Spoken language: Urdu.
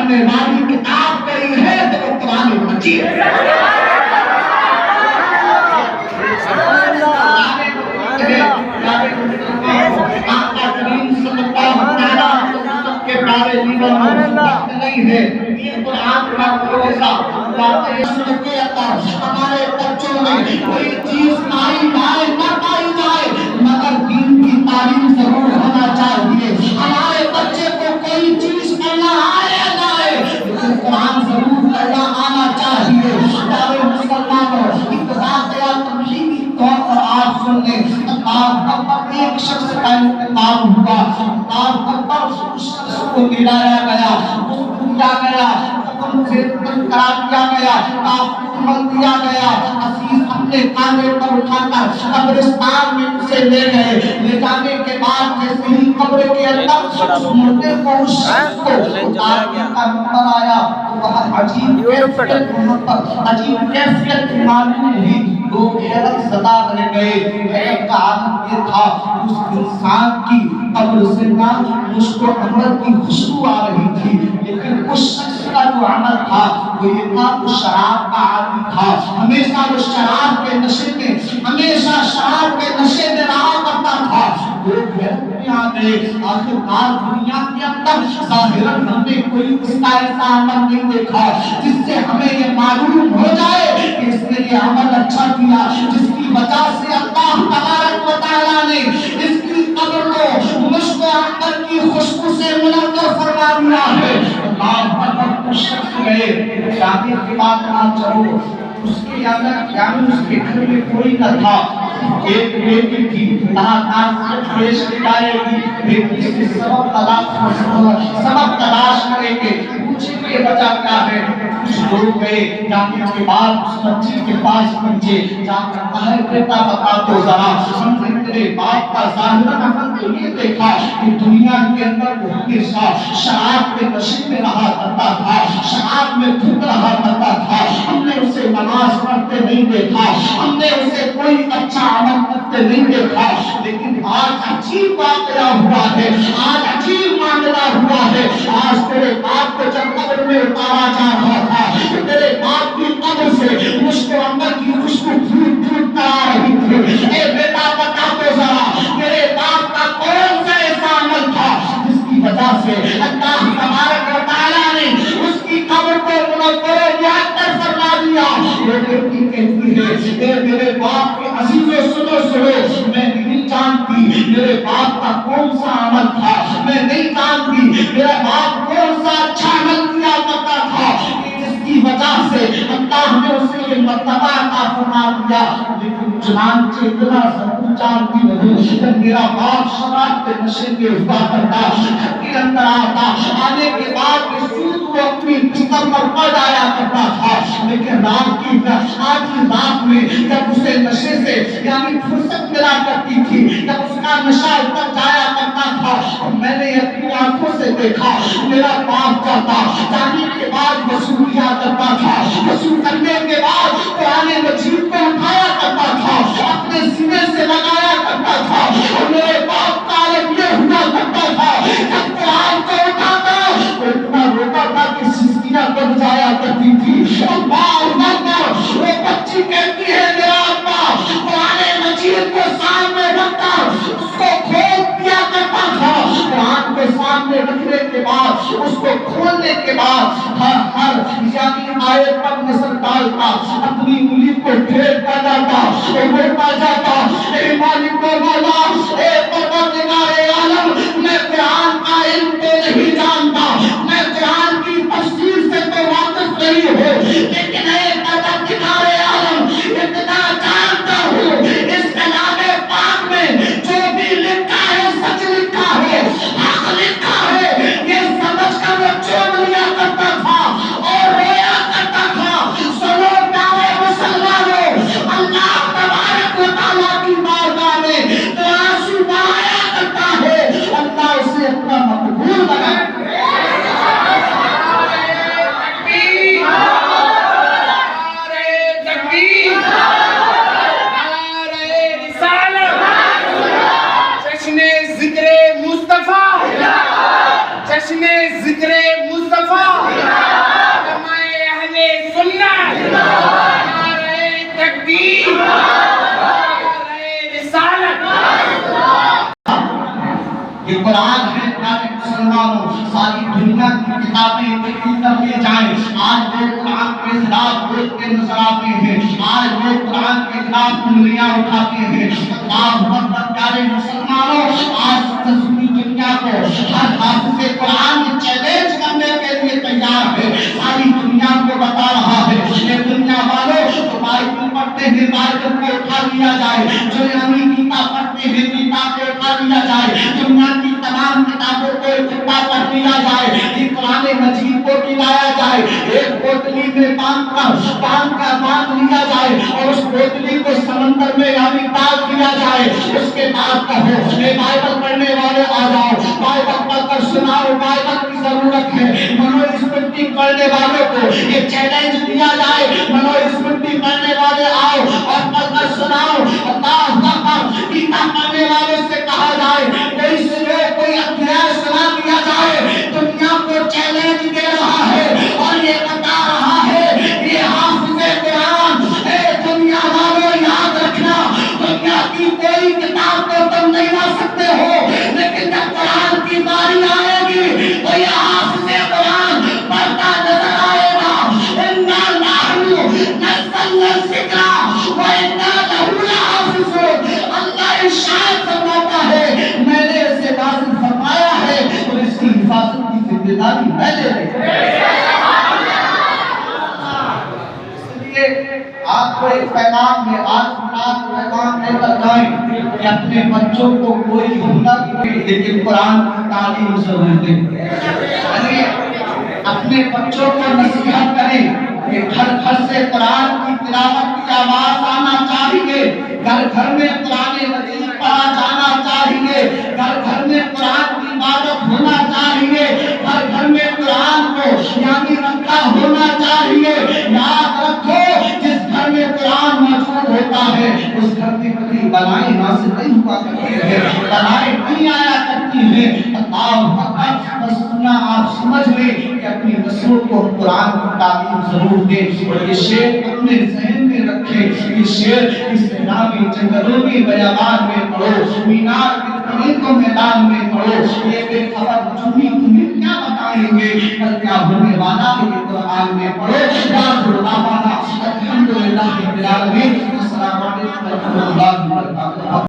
نے والی کتاب کہی ہے تو وہ قرآن مجید ہے۔ آقا کریم صلی اللہ علیہ وسلم کے پیارے دیوان نہیں ہے یہ قرآن کا معجزہ واقعی کے اندر ہمارے بچوں میں کوئی چیز پائی جائے نہ پائی جائے مگر دین کی تعلیم ضرور ہونا چاہیے۔ ہمارے بچے کو کوئی چیز پڑھنا آئے نہ آئے لیکن قرآن ضرور پڑھنا آنا چاہیے۔ پیارے مسلمانوں اتفاق یا تمہیدی طور پر آپ سن لیں اللہ اکبر ایک شخص کا انتقال ہوا، اللہ اکبر اس شخص کو ملایا گیا، اس کو دیا گیا، حکم سے کرا دیا گیا، کافر دیا گیا، عزیز اپنے کاندھے پر اٹھا کر قبرستان میں اسے لے گئے۔ لے جانے کے بعد جیسے ہی قبر کے اندر اس مردے کو اس شخص کو آدمی کا نمبر آیا تو بہت عجیب کیفیت معلوم ہوئی۔ لوگ حیرت زدہ رہ گئے۔ حیرت کا عالم یہ تھا اس انسان کی قبر سے نہ مشک و عنبر کی خوشبو آ رہی تھی لیکن اس شخص کا جو عمل تھا وہ یہ تھا کہ شراب کا عادی تھا، ہمیشہ وہ شراب کے نشے میں رہا کرتا تھا۔ لوگ حیرت میں آ گئے آخرکار دنیا کے اندر ظاہراً ہم نے کوئی اس کا ایسا عمل نہیں دیکھا جس سے ہمیں یہ معلوم ہو جائے کہ اس نے یہ عمل اچھا کیا جس کی وجہ سے اللہ تبارک و تعالیٰ نے اس کی قبر کو مشک و عنبر کی خوشبو سے منور فرما دیا ہے۔ اللہ اکبر اس شخص گئے شادی کی بات نہ چلو اس کے اندر یعنی اس کے گھر میں کوئی نہ تھا، ایک بیٹی تھی تاج پیش کی جائے گی، بیٹی سے سبب تلاش کریں گے پوچھیں گے وجہ کیا ہے۔ کچھ لوگ گئے جانے کے بعد اس بچی کے پاس پہنچے جا کر کہا بیٹا بتا تو ذرا ہم نے تیرے باپ کا ظاہراً عمل تو یہ دیکھا کہ دنیا کے اندر وہ ہمیشہ شراب کے نشے میں رہا کرتا تھا، شراب میں دھت رہا کرتا تھا، ہم نے اسے نماز پڑھتے نہیں دیکھا، ہم نے اسے کوئی اچھا عمل کرتے نہیں دیکھا لیکن آج عجیب واقعہ ہوا ہے، آج عجیب معاملہ ہوا ہے۔ آج تیرے باپ کو جب قبر میں اتارا جا رہا تھا تیرے باپ کی قبر سے مشک و عنبر کی خوشبو پھوٹ پھوٹ کر آ رہی تھی۔ اے بیٹا بتا تو ذرا تیرے باپ کا کون سا ایسا عمل تھا جس کی وجہ سے اللہ تبارک و تعالیٰ نے اس کی قبر کو منور و معطر فرما دیا۔ یہ بیٹی کہتی ہے اے میرے باپ کے عزیزوں سنو میں نہیں جانتی میرے باپ کا کون سا عمل تھا، میں نہیں جانتی میرا باپ کون سا اچھا عمل کیا کرتا تھا جس کی وجہ سے اللہ نے اسے یہ مرتبہ عطا فرما دیا لیکن چنانچہ اتنا ضرور جانتی نہیں کہ میرا باپ شراب کے نشے میں ہوا کرتا، گھر کے اندر آتا آنے کے بعد یہ سود کو اپنی بستر پر پڑ آیا کرتا تھا لیکن رات کی آدھی رات میں جب اسے نشے سے یعنی فرصت ملا کرتی تھی جب اس کا نشہ اتر جایا کرتا تھا میں نے اپنی آنکھوں سے دیکھا میرا باپ جاتا جانے کے بعد وضو کیا کرتا تھا، وضو کرنے کے بعد قرآن مجید کو اٹھایا کرتا تھا اپنے سینے سے لگایا کرتا تھا اور میرے باپ کا عالم یہ ہوا کرتا تھا جب قرآن کو اٹھاتا تو اتنا روتا تھا کہ سسکیاں بن جایا کرتی تھی۔ اللہ اکبر وہ بچی کہتی ہے میرا ابا قرآن مجید کو سامنے رکھ کر اس کو کھول دیا کرتا تھا، قرآن کو سامنے رکھنے کے بعد اس کو کھولنے کے بعد ہر یعنی آیت پر نظر ڈالتا اپنی انگلی کو پھیر کر جاتا اور بولتا جاتا اے مالک و مولا اے پروردگار عالم میں قرآن کا علم تو نہیں جانتا، میں قرآن کی تفسیر سے تو واقف نہیں ہوں لیکن اے پروردگار عالم اتنا جانتا ہوں اس کلام پاک میں جو بھی لکھا ہے سچ لکھا ہے، حق لکھا ہے، یہ سمجھ کر وہ چون لیا کرتا تھا اور رویا کرتا تھا۔ سنو پیارے مسلمانوں اللہ تبارک و تعالیٰ کی بارگاہ میں تو آنسو بہایا کرتا ہے، اللہ اسے اپنا مقبول قرآن ہے پیارے مسلمانوں، ساری دنیا کی کتابیں تحقیق کر لی جائیں، آج لوگ قرآن کے خلاف بولتے نظر آتے ہیں، آج لوگ قرآن کے خلاف انگلیاں اٹھاتے ہیں۔ اللہ اکبر پیارے مسلمانوں، آج پوری دنیا کو ہر حافظ قرآن چیلنج کرنے کے لیے تیار ہے، ساری دنیا کو بتا رہا ہے کہ دنیا والوں جو بائبل پڑھتے ہیں بائبل کو اٹھا لیا جائے، جو یعنی گیتا پڑھتے ہیں گیتا کو اٹھا لیا جائے، دنیا کی تمام کتابوں کو اکٹھا کر لیا جائے، یہ قرآن مجید کو گرایا جائے، ایک بوتلی میں باندھ لیا جائے اور اس بوتلی کو سمندر میں یعنی ڈال دیا جائے، اس کے بعد کہو اے بائبل پڑھنے والے آ جاؤ، بائبل پڑھ کر سناؤ، بائبل کی ضرورت ہے۔ منو اسمرتی پڑھنے والوں کو یہ چیلنج دیا جائے، منو اسمرتی پڑھنے والے آؤ اور پڑھ کر سناؤ۔ اللہ اکبر، گیتا پڑھنے والے سے کہا جائے کوئی ادھیائے سنا دیا جائے، دنیا کو چیلنج دے رہا ہے اور یہ بتا رہا ہے یہ حافظ قرآن ہے۔ دنیا والوں یاد رکھنا، دنیا کی کوئی کتاب کو تم نہیں لا سکتے ہو، لیکن جب قرآن کی باری آئے گی تو یہ حافظ قرآن پڑھتا نظر آئے گا۔ اِنَّا نَحْنُ نَزَّلْنَا الذِّکْرَ وَإِنَّا لَهُ لَحَافِظُونَ۔ اللہ ارشاد فرماتا ہے میں نے اسے نازل فرمایا ہے اور اس کی حفاظت کی ذمہ داری میں لے رہی ہوں۔ آپ کو ایک پیغام ہے، آج آپ پیغام لے کر جائیں کہ اپنے بچوں کو کوئی ہنر دے لیکن قرآن کی تعلیم ضرور دیں۔ اپنے بچوں کو نصیحت کریں کہ گھر گھر سے قرآن کی تلاوت کی آواز آنا چاہیے، گھر گھر میں قرآن مجید پڑھا جانا چاہیے، گھر گھر میں قرآن کی عبادت ہونا چاہیے، گھر گھر میں قرآن کو یعنی رکھا ہونا چاہیے۔ یاد رکھو جس گھر میں قرآن موجود ہوتا ہے اس گھر میں کبھی بلائیں نازل نہیں ہوا کرتی ہے، بلائیں نہیں آیا کرتی ہے۔ اللہ اکبر، بس اتنا آپ سمجھ لیں کہ اپنی نسلوں کو قرآن کی تعلیم ضرور دیں اور یہ شعر اپنے ذہن میں رکھیں، یہ شعر اس نامی جنگلوں میں بیابان میں پڑھو، مینار کے طریقوں میدان میں پڑھو، یہ بے خبر جنی تمہیں کیا بتائیں گے، کل کیا ہونے والا ہے یہ قرآن میں پڑھو۔ الحمدللہ رب العالمین، السلام علیکم ورحمۃ اللہ وبرکاتہ۔